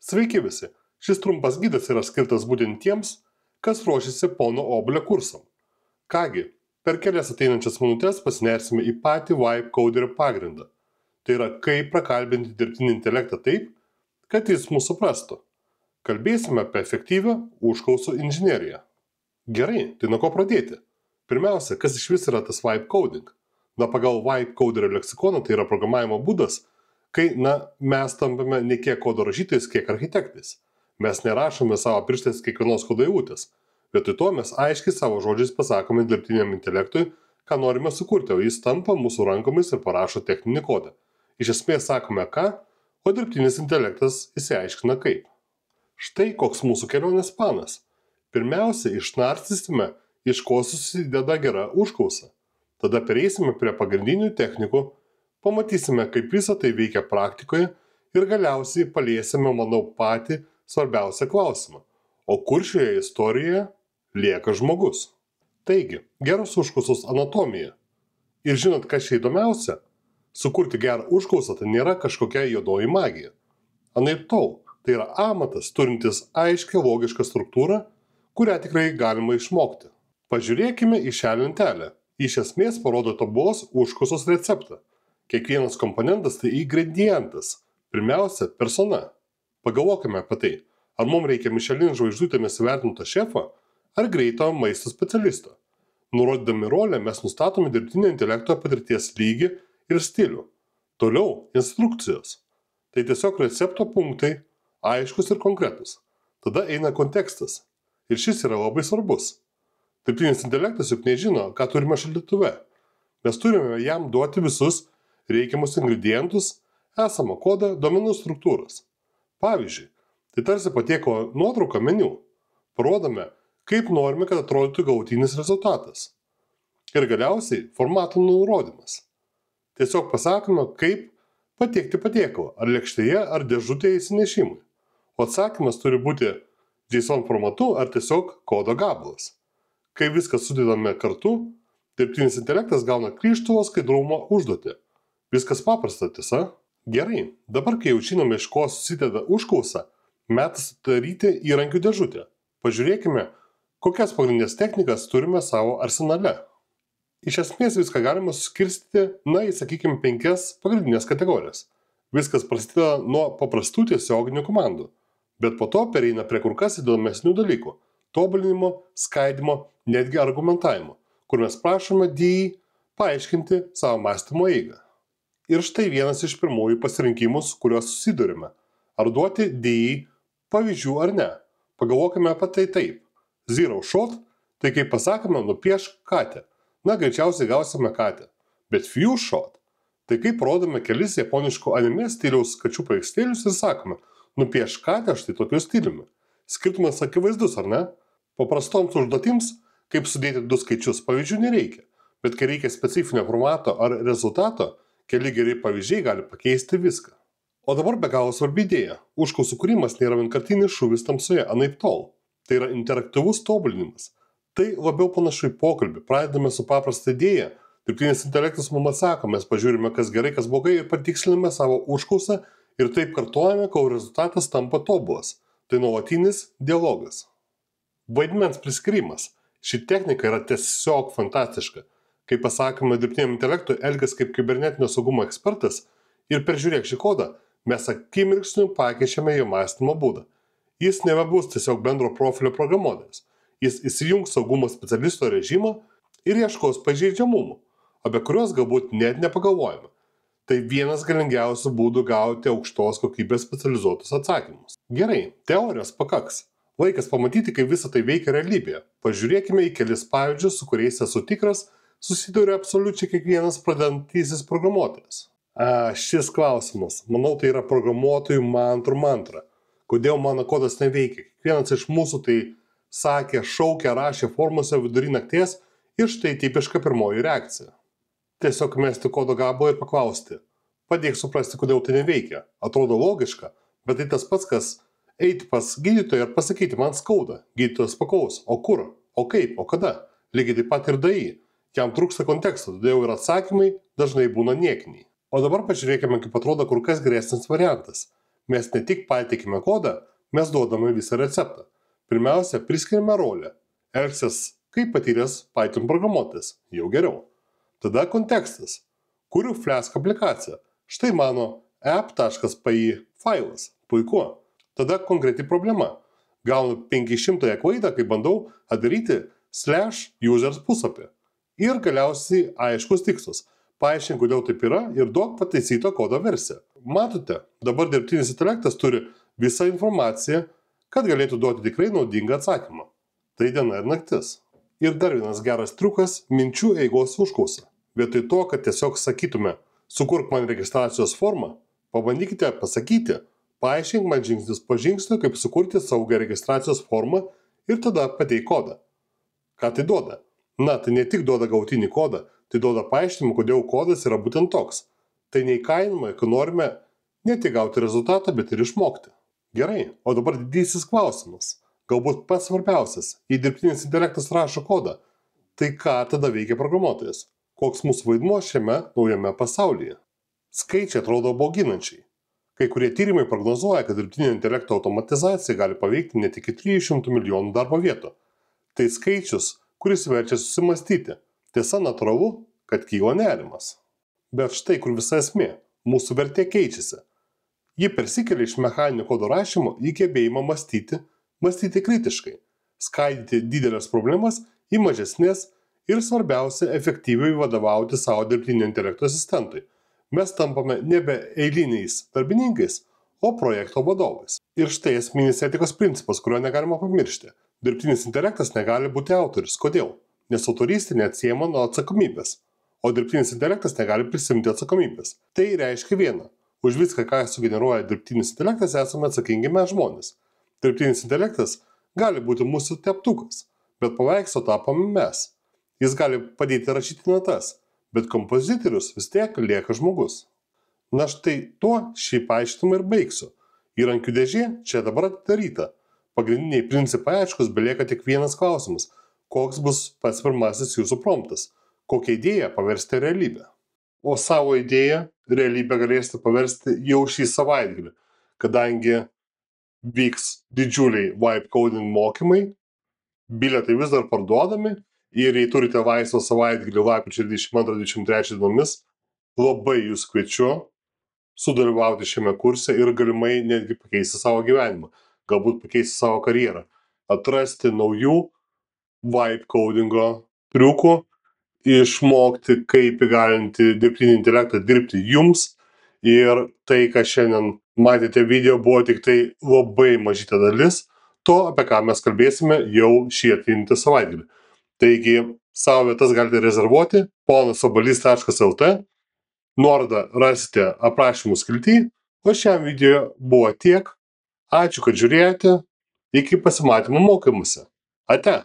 Sveiki visi! Šis trumpas gidas yra skirtas būtent tiems, kas ruošiasi pono Oblio kursam. Kągi, per kelias ateinančias minutės pasinersime į patį Vibe Coderio pagrindą. Tai yra, kaip prakalbinti dirbtinį intelektą taip, kad jis mūsų suprastų. Kalbėsime apie efektyvią užklausų inžineriją. Gerai, tai nuo ko pradėti? Pirmiausia, kas iš vis yra tas Vibe Coding? Pagal Vibe Coderio leksikoną tai yra programavimo būdas, kai, mes tampame ne kiek kodo rašytojais, kiek architektais. Mes nerašome savo pirštais kiekvienos kodo eilutės. Vietoj to mes aiškiai savo žodžiais pasakome dirbtiniam intelektui, ką norime sukurti, o jis tampa mūsų rankomis ir parašo techninį kodą. Iš esmės sakome ką, o dirbtinis intelektas išsiaiškina kaip. Štai koks mūsų kelionės planas. Pirmiausia, išnarstysime, iš ko susideda gera užklausa. Tada pereisime prie pagrindinių technikų, pamatysime, kaip visa tai veikia praktikoje ir galiausiai paliesime, patį svarbiausią klausimą. O kur šioje istorijoje lieka žmogus? Taigi, geros užklausos anatomija. Ir žinot, kas čia įdomiausia? Sukurti gerą užklausą tai nėra kažkokia juodoji magija. Anaiptol, tai yra amatas, turintis aiškią logišką struktūrą, kurią tikrai galima išmokti. Pažiūrėkime į šią lentelę. Iš esmės parodo tobulos užklausos receptą. Kiekvienas komponentas tai ingredientas. Pirmiausia, persona. Pagalvokime apie tai, ar mums reikia Michelin žvaigždutėmis įvertinto šefo, ar greito maisto specialisto. Nurodydami rolę mes nustatome dirbtinio intelekto patirties lygį ir stilių. Toliau instrukcijos. Tai tiesiog recepto punktai, aiškus ir konkretus. Tada eina kontekstas. Ir šis yra labai svarbus. Dirbtinis intelektas juk nežino, ką turime šaldytuve. Mes turime jam duoti visus reikiamus ingredientus, esamą kodą, duomenų struktūras. Pavyzdžiui, tai tarsi patiekalo nuotrauka meniu. Parodome, kaip norime, kad atrodytų galutinis rezultatas. Ir galiausiai formato nurodymas. Tiesiog pasakome, kaip patiekti patiekalą, ar lėkštėje, ar dėžutėje įsinešimui. O atsakymas turi būti JSON formatu ar tiesiog kodo gabalas. Kai viską sudedame kartu, dirbtinis intelektas gauna krištolo skaidrumo užduotį. Viskas paprasta, tiesa? Gerai, dabar kai jau žinome, iš ko susideda užklausa, metas daryti įrankių dėžutę. Pažiūrėkime, kokias pagrindinės technikas turime savo arsenale. Iš esmės viską galima suskirstyti, į 5 pagrindinės kategorijas. Viskas prasideda nuo paprastų tiesioginių komandų, bet po to pereina prie kur kas įdomesnių dalykų – tobulinimo, skaidimo, netgi argumentavimo, kur mes prašome DI paaiškinti savo mąstymo eigą. Ir štai vienas iš pirmųjų pasirinkimų, su kuriuos susidurime. Ar duoti DI pavyzdžių ar ne? Pagalvokime apie tai taip. Zero shot, tai kaip pasakome, nupiešk katę. Greičiausiai gausime katę. Bet few shot, tai kaip rodome kelis japoniško anime stiliaus kačių paveikslėlius ir sakome, nupiešk katę štai tokiu stiliumi. Skirtumas akivaizdus, ar ne? Paprastoms užduotims, kaip sudėti 2 skaičius, pavyzdžių nereikia. Bet kai reikia specifinio formato ar rezultato, keli geri pavyzdžiai gali pakeisti viską. O dabar be galo svarbi idėja. Užklausų kūrimas nėra vienkartinis šūvis tamsoje, anaiptol. Tai yra interaktyvus tobulinimas. Tai labiau panašu į pokalbį. Pradedame su paprasta idėja. Dirbtinis intelektas mums atsako, mes pažiūrime, kas gerai, kas blogai ir patiksliname savo užklausą ir taip kartuojame, kol rezultatas tampa tobulas. Tai nuolatinis dialogas. Vaidmens priskirimas. Ši technika yra tiesiog fantastiška. Kai pasakome dirbtiniam intelektui, elgias kaip kibernetinio saugumo ekspertas ir peržiūrėk šį kodą, mes akimirksniu pakeičiame jo mąstymo būdą. Jis nebebus tiesiog bendro profilio programuotojas. Jis įsijungs saugumo specialisto režimą ir ieškos pažeidžiamumų, apie kuriuos galbūt net nepagalvojame. Tai vienas galingiausių būdų gauti aukštos kokybės specializuotus atsakymus. Gerai, teorijos pakaks. Laikas pamatyti, kaip visą tai veikia realybėje. Pažiūrėkime į kelis pavyzdžius, su kuriais esu tikras, susiduria absoliučiai kiekvienas pradedantysis programuotojas. Šis klausimas. Manau, tai yra programuotojų mantra. Kodėl mano kodas neveikia? Kiekvienas iš mūsų tai sakė, šaukė, rašė formose vidury nakties ir štai tipiška pirmoji reakcija. Tiesiog mesti kodo gabalą ir paklausti. Padėk suprasti, kodėl tai neveikia. Atrodo logiška, bet tai tas pats, kas eiti pas gydytoją ir pasakyti, man skauda. Gydytojas paklaus, o kur, o kaip, o kada. Lygiai taip pat ir DI. Jam trūksta konteksto, todėl ir atsakymai dažnai būna niekiniai. O dabar pažiūrėkime, kaip atrodo kur kas geresnis variantas. Mes ne tik pateikime kodą, mes duodame visą receptą. Pirmiausia, priskiriame rolę. Elgsies kaip patyręs Python programuotojas. Jau geriau. Tada kontekstas. Kuriu Flask aplikaciją. Štai mano app.py failas. Puiku. Tada konkreti problema. Gaunu 500 klaidą, kai bandau atidaryti /users puslapį. Ir galiausiai aiškus tikslas. Paaiškink, kodėl taip yra ir duok pataisytą kodo versiją. Matote, dabar dirbtinis intelektas turi visą informaciją, kad galėtų duoti tikrai naudingą atsakymą. Tai diena ir naktis. Ir dar vienas geras triukas – minčių eigos užklausa. Vietoj to, kad tiesiog sakytume, sukurk man registracijos formą, pabandykite pasakyti, paaiškink man žingsnis po žingsnio, kaip sukurti saugią registracijos formą ir tada pateik kodą. Ką tai duoda? Na, tai ne tik duoda galutinį kodą, tai duoda paaiškinimą, kodėl kodas yra būtent toks. Tai neįkainojama, kai norime ne tik gauti rezultatą, bet ir išmokti. Gerai, o dabar didysis klausimas. Galbūt pats svarbiausias, jei dirbtinis intelektas rašo kodą, tai ką tada veikia programuotojas? Koks mūsų vaidmuo šiame naujame pasaulyje? Skaičiai atrodo bauginančiai. Kai kurie tyrimai prognozuoja, kad dirbtinio intelekto automatizacija gali paveikti net iki 300 milijonų darbo vietų. Tai skaičius, kuris verčia susimastyti. Tiesa, natūralu, kad kyla nerimas. Bet štai kur visa esmė. Mūsų vertė keičiasi. Ji persikelia iš mechaninio kodo rašymo į gebėjimą mąstyti kritiškai, skaidyti didelės problemas į mažesnės ir svarbiausia efektyviai vadovauti savo dirbtinio intelekto asistentui. Mes tampame nebe eiliniais darbininkais, o projekto vadovais. Ir štai esminis etikos principas, kurio negalima pamiršti. Dirbtinis intelektas negali būti autorius. Kodėl? Nes autorystė neatsiejama nuo atsakomybės, o dirbtinis intelektas negali prisimti atsakomybės. Tai reiškia viena. Už viską, ką sugeneruoja dirbtinis intelektas, esame atsakingi mes žmonės. Dirbtinis intelektas gali būti mūsų teptukas, bet paveikslą tapome mes. Jis gali padėti rašyti natas, bet kompozitorius vis tiek lieka žmogus. Na štai tuo šį paaiškinimą ir baigsiu. Įrankių dėžė čia dabar atidaryta. Pagrindiniai principai aiškus, belieka tik vienas klausimas. Koks bus pats pirmasis jūsų promptas? Kokią idėją paversti realybę? O savo idėją realybę galėsite paversti jau šį savaitgalį, kadangi vyks didžiuliai vibe coding mokymai, bilietai vis dar parduodami ir jei turite laisvą savaitgalį lapkričio 22-23 dienomis, labai jūs kviečiu sudalyvauti šiame kurse ir galimai netgi pakeisti savo gyvenimą, galbūt pakeisti savo karjerą, atrasti naujų vibe codingo triukų, išmokti, kaip įgalinti dirbtinį intelektą dirbti jums. Ir tai, ką šiandien matėte video, buvo tik tai labai mažytė dalis to, apie ką mes kalbėsime jau šį ateinantį savaitgalį. Taigi, savo vietas galite rezervuoti ponasobalys.lt. Nuorodą rasite aprašymų skilty, o šiam video buvo tiek. Ačiū, kad žiūrėjote. Iki pasimatymo mokymuose. Ate.